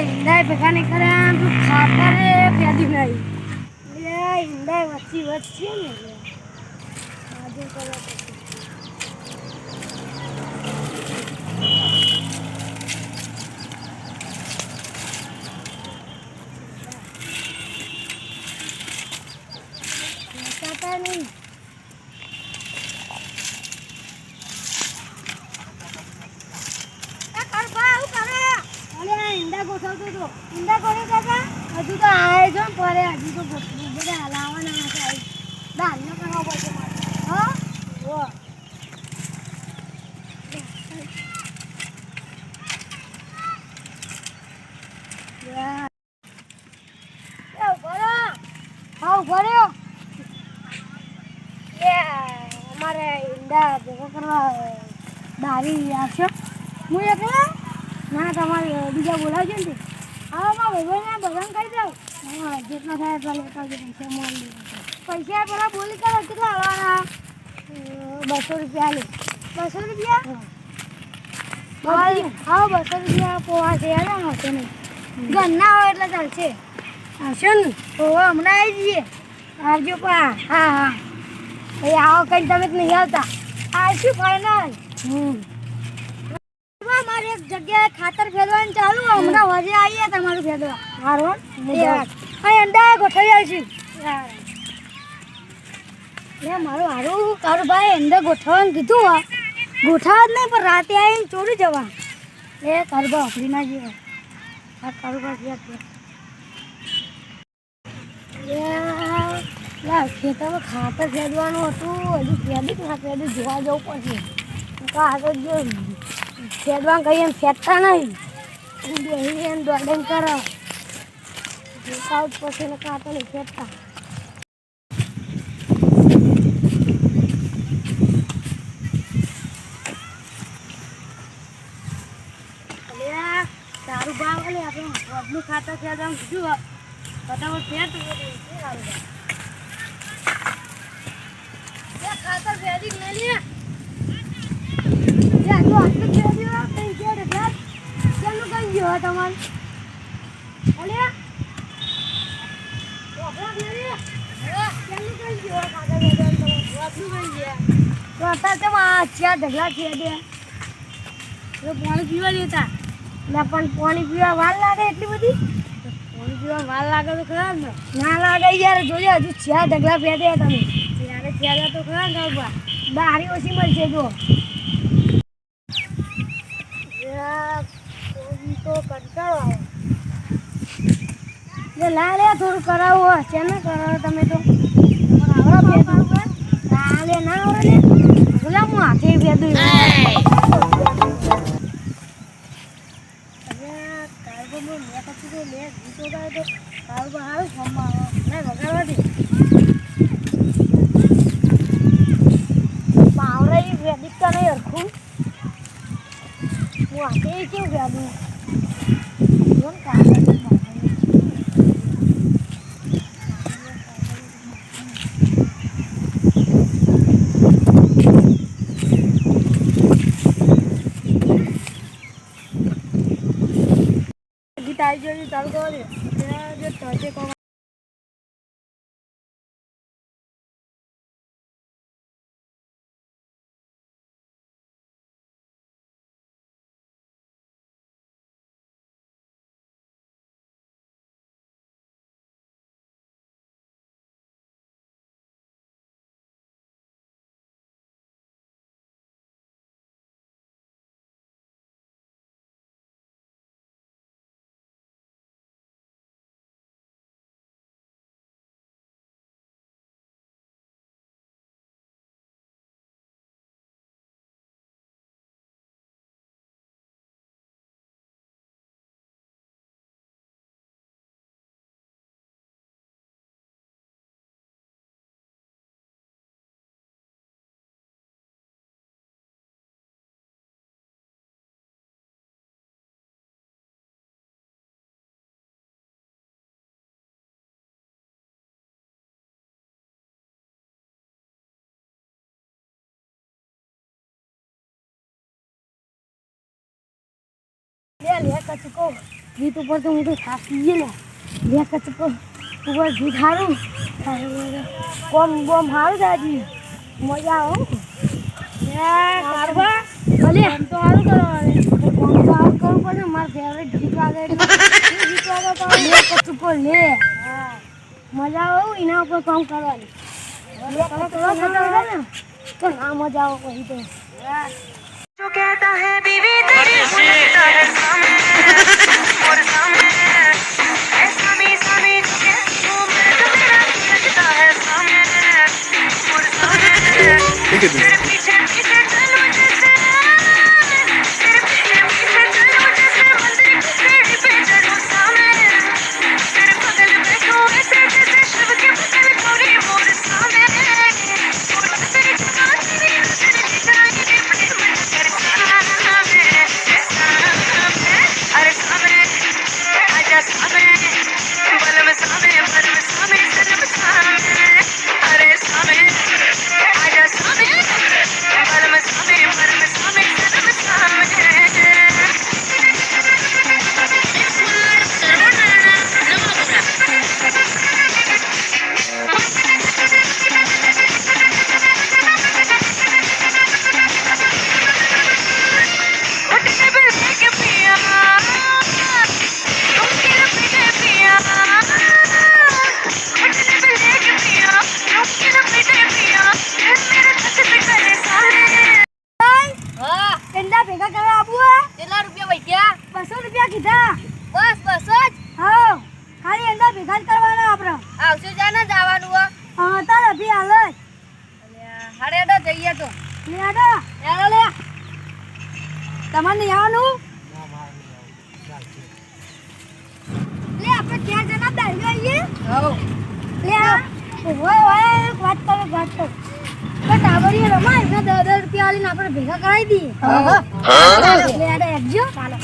ઈંડા ભેગા નહીં કર્યા તું ખાતરે ફેદી નહીં ઈંડા વચ્ચી વચ્ચે ને આજે કરો નહીં ઈંડા ગોઠવતો હતો ઈંડા કોને કાકા હજુ તો આવે છે પરે હજુ તો બધા હલાવવાના નથી દાલનો કરવો પડશે મારે હા ઓ અમારે ઈંડા ભેગા કરવા દારી આવશો હું એકલા ના તમારે બીજા બોલાવજો ને હા ભાઈ બધાને કહી દઉં હા જેટલા થાય એટલા લેતા આવજો પૈસા મળી પૈસા પેલા બોલી કરો કેટલા આવવાના 200 રૂપિયા લે 200 રૂપિયા હા 200 રૂપિયા પોવા છે આવશે નહીં ઘરના હોય એટલે ચાલશે આવશો ને તો હમણાં આવી જઈએ આવજો પા હા હા એ આવો કઈ તમે નહીં આવતા આવશું ફાઈનલ મારે એક જગ્યાએ ખાતર ફેરવાનું ચાલુ હમણાં વજે આવીએ તમારું ફેરવા સારું અંડા ગોઠવી આવીશું મારું હારું તારું ભાઈ અંડા ગોઠવવાનું કીધું ગોઠવા જ નહીં પણ રાતે આવીને ચોરી જવા એ તારું ભાઈ વાપરી ના જેવા આ તારું ભાઈ ખેતરમાં ખાતર ફેરવાનું હતું હજુ ફેરી ના ફેરી જોવા જવું પડશે આગળ જો ફેરવા કહીએ ફેરતા નહીં બેસી એમ દોડન કરો જોતા પછી ને કાંતો નહીં ફેરતા સારું ભાવ ને આપણે વધનું ખાતર ફેરવાનું કીધું ફટાફટ ફેરતું ખાતર ફેરી લઈ લે આટલું કઈ ગયો તમારે ઢગલા છે પાણી પીવા લેતા એટલે પણ પાણી પીવા વાર લાગે એટલી બધી પાણી પીવા વાર લાગે તો ખરા ને ના લાગે યાર જોઈએ હજુ 6 ઢગલા ફેર્યા તમે ત્યારે ફેર્યા તો ખરા ને બારી ઓછી મળશે જો તો કંટાળો આવે લા લે થોડું કરાવવું હશે ને કરાવો તમે તો લે ના આવે ને બોલા હું હાથે ભેદું પાવડા વેદિકતા નહીં હરખું હું હાથે કેવું ભેદું ગીત આવી ગયો ચાલુ કરો જે ટચે કહો લે કચું કહું ગીત ઉપર તો હું તો થાકી ગયેલો બે કચ ઉપર ગીત સારું કોમ બોમ સારું થાજી મજા આવો કારવા ભલે એમ તો સારું કરવાનું કોમ તો સારું કરવું પડે મારું ફેવરેટ ગીત વાગે ગીત વાગે તો બે કચ ઉપર લે મજા આવો એના ઉપર કામ કરવાની तो ना मजा आओ वही तो जो कहता है बीवी तेरी लगता है सामने और सामने ऐसा भी सामने जो मैं तो मेरा लगता है सामने और सामने तेरे पीछे पीछे चलो जैसे तेरे पीछे पीछे चलो जैसे मंदिर की सीढ़ी पे चढ़ो सामने तेरे बगल बैठो ऐसे जैसे शिव के बगल गौरी मोर सामने તમને આવવાનું લે આપણે ક્યાં જના દાઈ આવીએ હો લે ઓય વાત તો ટાવરી રમાય ને 10 રૂપિયા આલીને આપણે ભેગા કરાવી દઈએ લે આડે એકજો ચાલો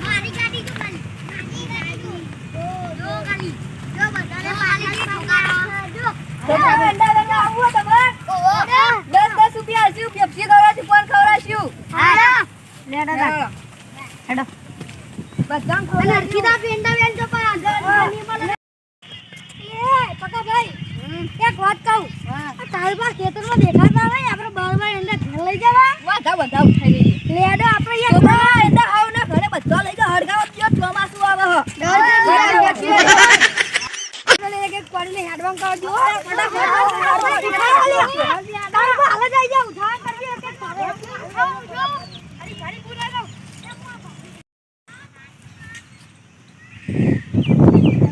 મારી ગાડી તો ખાલી મારી ગાડી જો ખાલી જો બધાને પાણી પકાડો એક વાત કહું તારી પાસે ખેતરમાં દેખાતા હોય આપણે બળવા એંડા ઘર લઈ જવા બધા ઉઠાઈ લઈએ લેડો આપણે એક એંડા આવ ના ઘરે બધા લઈ જા હડગાવ ત્યો ચોમાસું આવે એક પાડીને હેડવાં કાઢજો તાર હાલે જઈ જાવ ઉઠા કરવી કે તારે અરે ગાડી પૂરા જાવ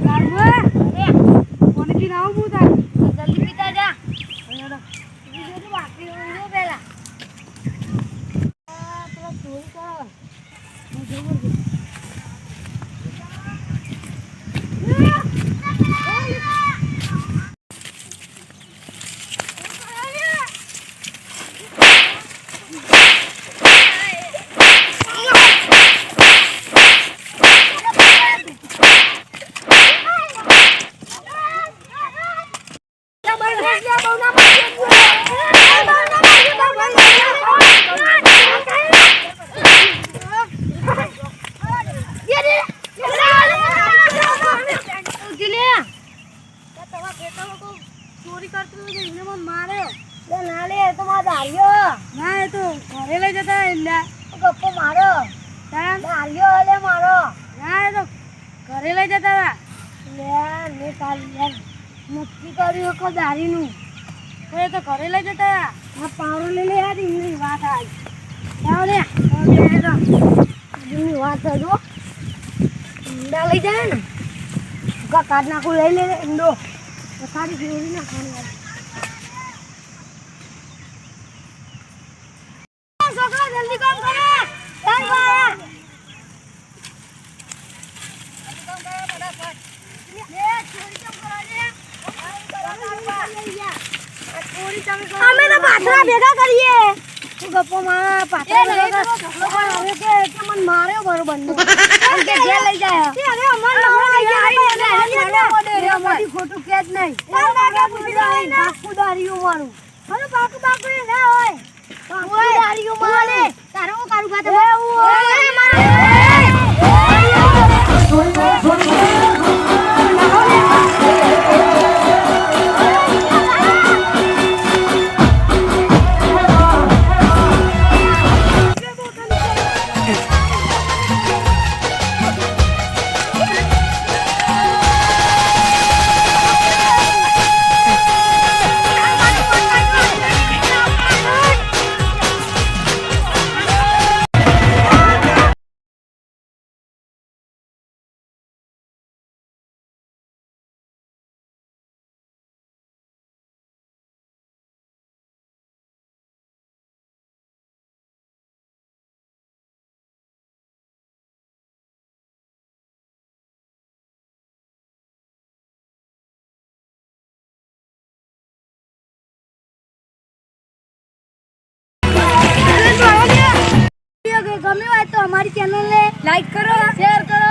લાડવા અરે કોને કી નાવ બુતા જલ્દી પીતા જા લેડો બીજો તો બાકી રહ્યો પેલા પેલા ચોરી કરો હું જોઉં ચોરી કરતો એને માર્યો ના લે તો માં દાલ્યો ના એ તો ઘરે લઈ જતા એટલે ગપ્પો મારો દાલ્યો લે મારો ના એ તો ઘરે લઈ જતા લે મે કાલ યાર નક્કી કર્યું કો દારીનું તો એ તો ઘરે લઈ જતા આ પાવરો લઈ લે યાર એની વાત આવી જાવ લે એની વાત જો ઈંડા લઈ જાય ને કાઢ નાખું લઈ લે ઈંડો સારી જોડી ના ખાવાની છોકરા જલ્દી કામ કરો ટાઈમ આયા અમે તો પાછળ ભેગા કરીએ ગપ્પો મારા પાછળ હવે કે મને માર્યો બરોબર કે જે લઈ જાય અરે અમાર અમારી ખોટું કે જ નહીં બાકુ દારીઓ મારું હવે બાકુ ના હોય ગમ્યું હોય તો અમારી ચેનલને લાઈક કરો, શેર કરો